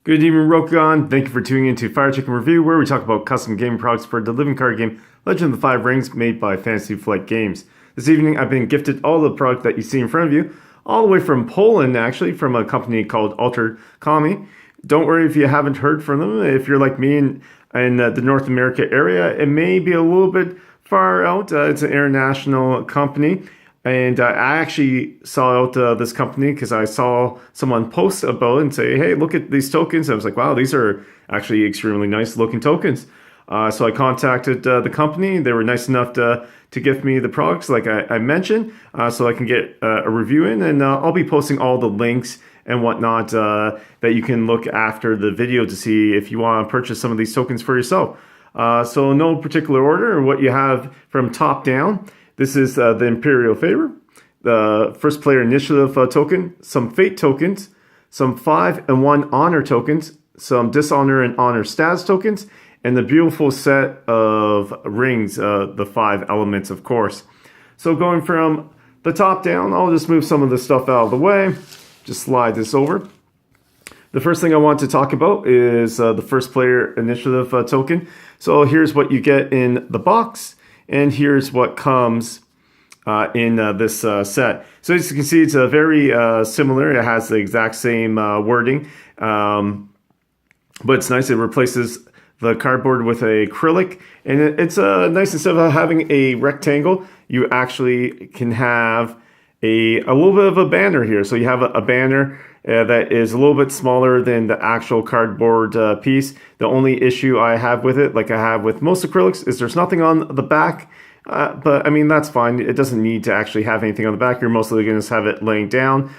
Good evening, Rokugan. Thank you for tuning in to Fire Chicken Review, where we talk about custom gaming products for the living card game Legend of the Five Rings, made by Fantasy Flight Games. This evening, I've been gifted all the product that you see in front of you, all the way from Poland, actually, from a company called AlterKami. Don't worry if you haven't heard from them. If you're like me in the North America area, it may be a little bit far out. It's an international company. And I actually saw out this company because I saw someone post about it and say, hey, look at these tokens. I was like, wow, these are actually extremely nice looking tokens. So I contacted the company. They were nice enough to gift me the products like I mentioned, so I can get a review in. And I'll be posting all the links and whatnot that you can look after the video to see if you want to purchase some of these tokens for yourself. So no particular order. What you have from top down. This is the Imperial Favor, the First Player Initiative token, some Fate tokens, some 5 and 1 Honor tokens, some Dishonor and Honor Stats tokens, and the beautiful set of rings, the 5 elements, of course. So going from the top down, I'll just move some of this stuff out of the way. Just slide this over. The first thing I want to talk about is the First Player Initiative token. So here's what you get in the box. And here's what comes in this set. So as you can see, it's very similar. It has the exact same wording. But it's nice. It replaces the cardboard with acrylic. And it's nice. Instead of having a rectangle, you actually can have a little bit of a banner here. So you have a banner that is a little bit smaller than the actual cardboard piece. The only issue I have with it, like I have with most acrylics, is there's nothing on the back. But I mean, that's fine. It doesn't need to actually have anything on the back. You're mostly going to have it laying down.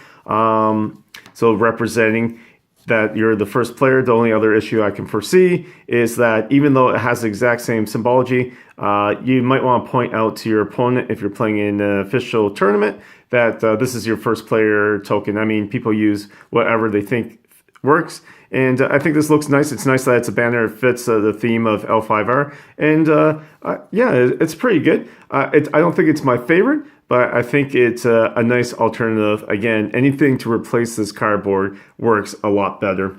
So representing that you're the first player. The only other issue I can foresee is that even though it has the exact same symbology, you might want to point out to your opponent if you're playing in an official tournament that this is your first player token. I mean, people use whatever they think works. And I think this looks nice. It's nice that it's a banner. It fits the theme of L5R. And yeah, it's pretty good. I don't think it's my favorite, but I think it's a nice alternative. Again, anything to replace this cardboard works a lot better.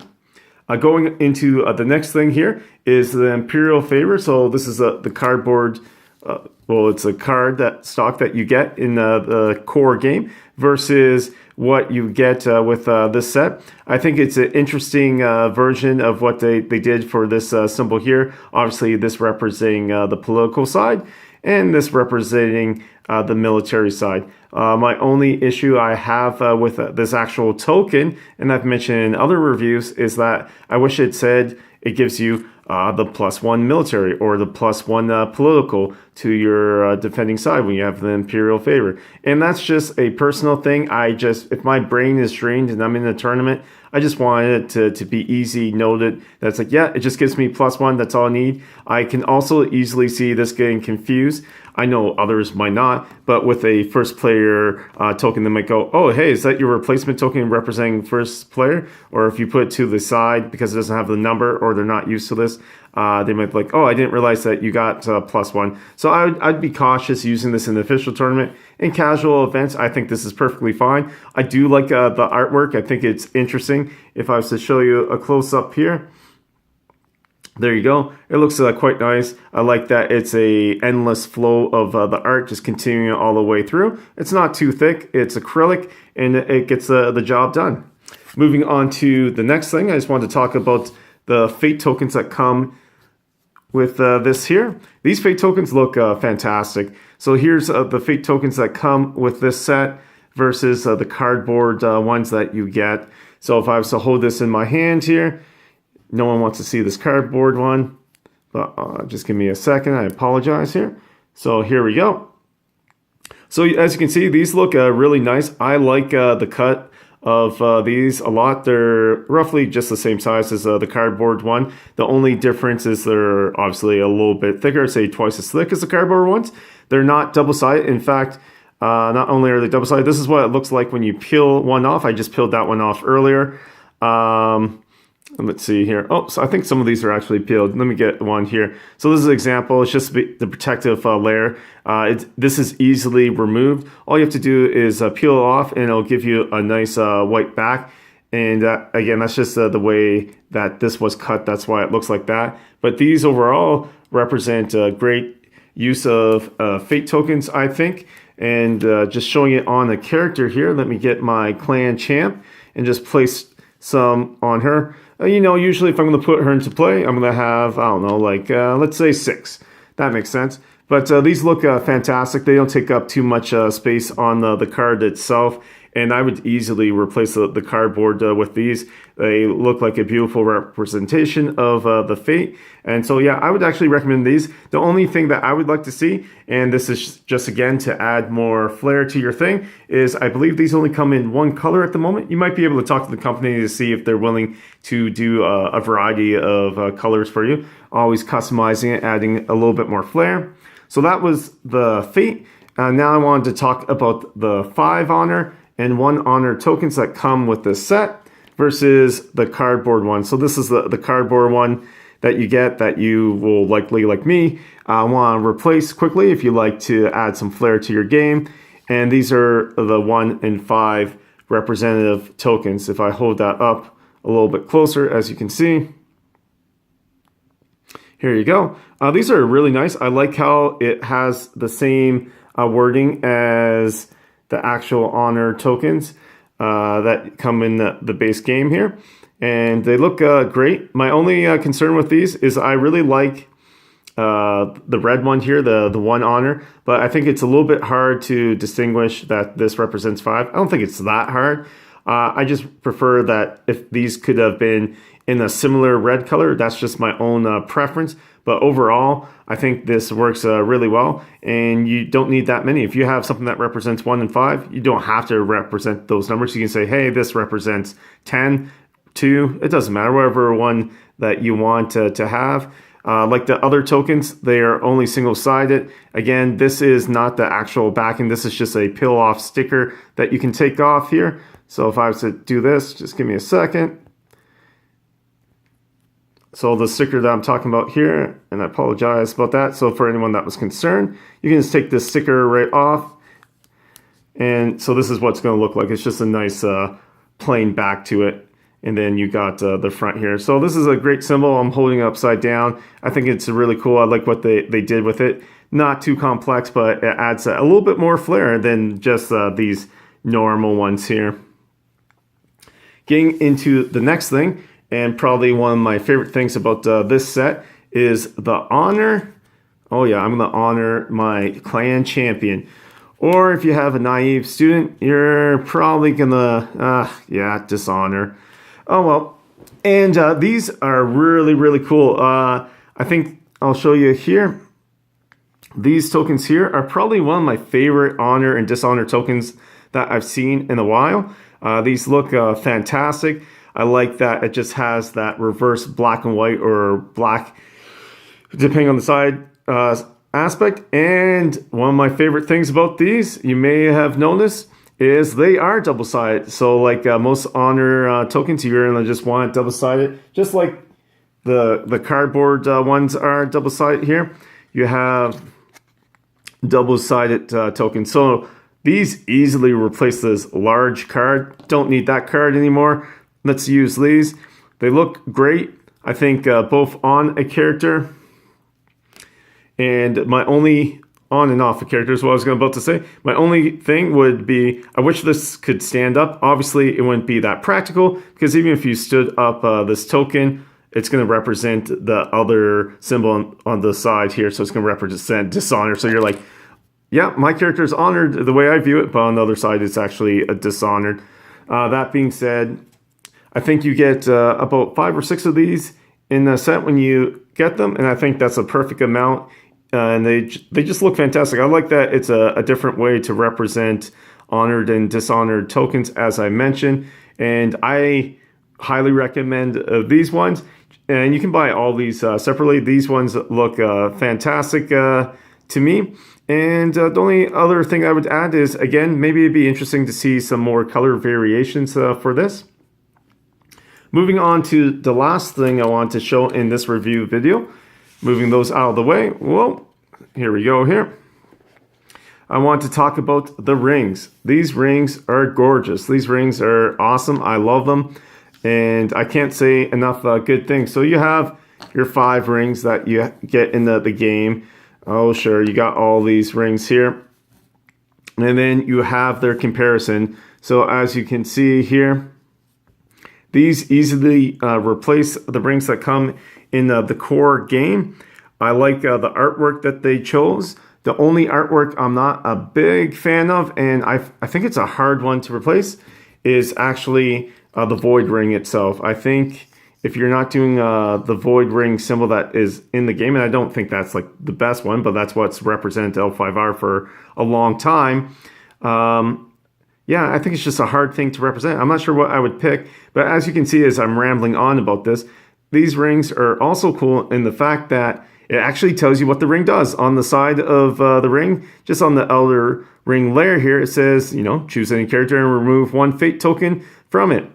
Going into the next thing here is the Imperial Favor. So this is the cardboard. Well, it's a card stock that you get in the core game versus what you get with this set. I think it's an interesting version of what they did for this symbol here. Obviously, this representing the political side and this representing the military side. My only issue I have with this actual token, and I've mentioned in other reviews, is that I wish it said it gives you the +1 military or the +1 political to your defending side when you have the Imperial Favor. And that's just a personal thing. If my brain is drained and I'm in a tournament, I just wanted it to be easy noted. That's like, yeah, it just gives me +1. That's all I need. I can also easily see this getting confused. I know others might not, but with a first player token, they might go, oh, hey, is that your replacement token representing first player? Or if you put it to the side because it doesn't have the number or they're not used to this, they might be like, oh, I didn't realize that you got +1. So I'd be cautious using this in the official tournament. In casual events, I think this is perfectly fine. I do like the artwork. I think it's interesting. If I was to show you a close-up here, there you go. It looks quite nice. I like that it's a endless flow of the art, just continuing all the way through. It's not too thick. It's acrylic, and it gets the job done. Moving on to the next thing, I just want to talk about the Fate tokens that come with this here. These Fate tokens look fantastic. So here's the Fate tokens that come with this set versus the cardboard ones that you get. So if I was to hold this in my hand here, no one wants to see this cardboard one, but just give me a second. I apologize here. So here we go. So as you can see, these look really nice. I like the cut of these a lot. They're roughly just the same size as the cardboard one. The only difference is they're obviously a little bit thicker, say twice as thick as the cardboard ones. They're not double-sided. In fact, not only are they double-sided, this is what it looks like when you peel one off. I just peeled that one off earlier. Let's see here. Oh, so I think some of these are actually peeled. Let me get one here. So this is an example. It's just the protective layer. This is easily removed. All you have to do is peel it off, and it'll give you a nice white back. And again, that's just the way that this was cut. That's why it looks like that. But these overall represent a great use of fate tokens, I think. And just showing it on the character here, let me get my clan champ and just place some on her. You know, usually if I'm going to put her into play, I'm going to have, I don't know, like, let's say 6. That makes sense. But these look fantastic. They don't take up too much space on the card itself. And I would easily replace the cardboard with these. They look like a beautiful representation of the fate. And so, yeah, I would actually recommend these. The only thing that I would like to see, and this is just, again, to add more flair to your thing, is I believe these only come in one color at the moment. You might be able to talk to the company to see if they're willing to do a variety of colors for you. Always customizing it, adding a little bit more flair. So that was the fate. Now I wanted to talk about the 5 honor and 1 honor tokens that come with this set versus the cardboard one. So this is the cardboard one that you get that you will likely, like me, want to replace quickly if you like to add some flair to your game. And these are the 1 and 5 representative tokens. If I hold that up a little bit closer, as you can see, here you go. These are really nice. I like how it has the same wording as the actual honor tokens that come in the base game here. And they look great. My only concern with these is I really like the red one here, the 1 honor, but I think it's a little bit hard to distinguish that this represents 5. I don't think it's that hard. I just prefer that if these could have been in a similar red color, that's just my own preference. But overall, I think this works really well, and you don't need that many. If you have something that represents 1 and 5, you don't have to represent those numbers. You can say, hey, this represents 10, 2. It doesn't matter, whatever one that you want to have. Like the other tokens, they are only single-sided. Again, this is not the actual backing. This is just a peel-off sticker that you can take off here. So if I was to do this, just give me a second. So the sticker that I'm talking about here, and I apologize about that. So for anyone that was concerned, you can just take this sticker right off. And so this is what it's going to look like. It's just a nice plain back to it. And then you got the front here. So this is a great symbol. I'm holding it upside down. I think it's really cool. I like what they did with it. Not too complex, but it adds a little bit more flair than just these normal ones here. Getting into the next thing, and probably one of my favorite things about this set is the honor. Oh yeah, I'm going to honor my clan champion. Or if you have a naive student, you're probably going to, dishonor. Oh well. And these are really, really cool. I think I'll show you here. These tokens here are probably one of my favorite honor and dishonor tokens that I've seen in a while. These look fantastic. I like that it just has that reverse black and white or black, depending on the side aspect. And one of my favorite things about these, you may have noticed, is they are double-sided. So like most honor tokens, you're going to just want it double-sided. Just like the cardboard ones are double-sided here. You have double-sided tokens. So these easily replace this large card. Don't need that card anymore. Let's use these. They look great. I think both on a character and my only on and off a character is what I was about to say. My only thing would be, I wish this could stand up. Obviously, it wouldn't be that practical because even if you stood up this token, it's going to represent the other symbol on the side here. So it's going to represent dishonor. So you're like, yeah, my character is honored the way I view it, but on the other side, it's actually a dishonored. That being said, I think you get about 5 or 6 of these in the set when you get them, and I think that's a perfect amount. And they just look fantastic. I like that it's a different way to represent honored and dishonored tokens, as I mentioned. And I highly recommend these ones. And you can buy all these separately. These ones look fantastic to me. And the only other thing I would add is, again, maybe it'd be interesting to see some more color variations for this. Moving on to the last thing I want to show in this review video. Moving those out of the way. Well, here we go here. I want to talk about the rings. These rings are gorgeous. These rings are awesome. I love them. And I can't say enough good things. So you have your 5 rings that you get in the game. Oh, sure, you got all these rings here. And then you have their comparison. So as you can see here, these easily replace the rings that come in the core game. I like the artwork that they chose. The only artwork I'm not a big fan of, and I think it's a hard one to replace, is actually the void ring itself. I think if you're not doing the void ring symbol that is in the game, and I don't think that's like the best one, but that's what's represented L5R for a long time. Yeah, I think it's just a hard thing to represent. I'm not sure what I would pick, but as you can see as I'm rambling on about this, these rings are also cool in the fact that it actually tells you what the ring does. On the side of the ring, just on the Elder Ring layer here, it says, choose any character and remove 1 fate token from it.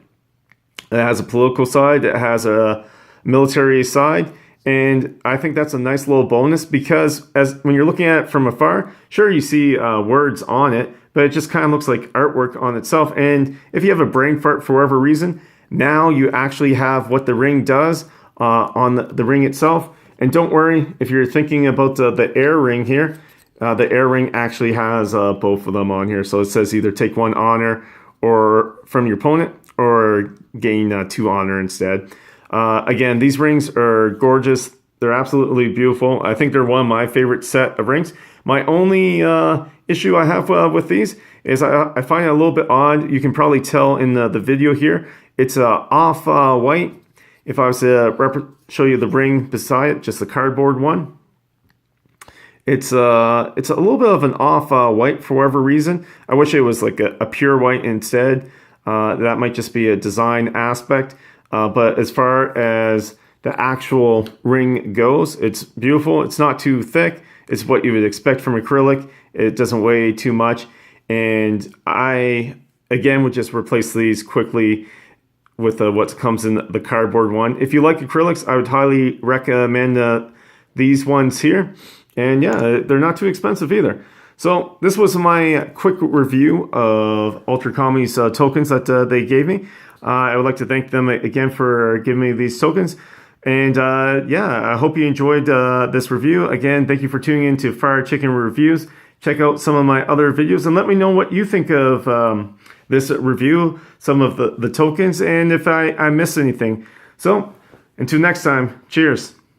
It has a political side, it has a military side, and I think that's a nice little bonus because when you're looking at it from afar, sure, you see words on it, but it just kind of looks like artwork on itself. And if you have a brain fart for whatever reason, now you actually have what the ring does on the ring itself. And don't worry, if you're thinking about the air ring here, the air ring actually has both of them on here. So it says either take 1 honor or from your opponent or gain 2 honor instead. Again, these rings are gorgeous. They're absolutely beautiful. I think they're one of my favorite set of rings. My only issue I have with these is I find it a little bit odd. You can probably tell in the video here. It's off white. If I was to show you the ring beside it, just the cardboard one, it's a little bit of an off white for whatever reason. I wish it was like a pure white instead. That might just be a design aspect. But as far as the actual ring goes, it's beautiful. It's not too thick. It's what you would expect from acrylic. It doesn't weigh too much. And I, again, would just replace these quickly with what comes in the cardboard one. If you like acrylics, I would highly recommend these ones here. And yeah, they're not too expensive either. So this was my quick review of AlterKami's tokens that they gave me. I would like to thank them again for giving me these tokens. And yeah, I hope you enjoyed this review. Again, thank you for tuning in to Fire Chicken Reviews. Check out some of my other videos and let me know what you think of this review, some of the tokens, and if I missed anything. So until next time, cheers.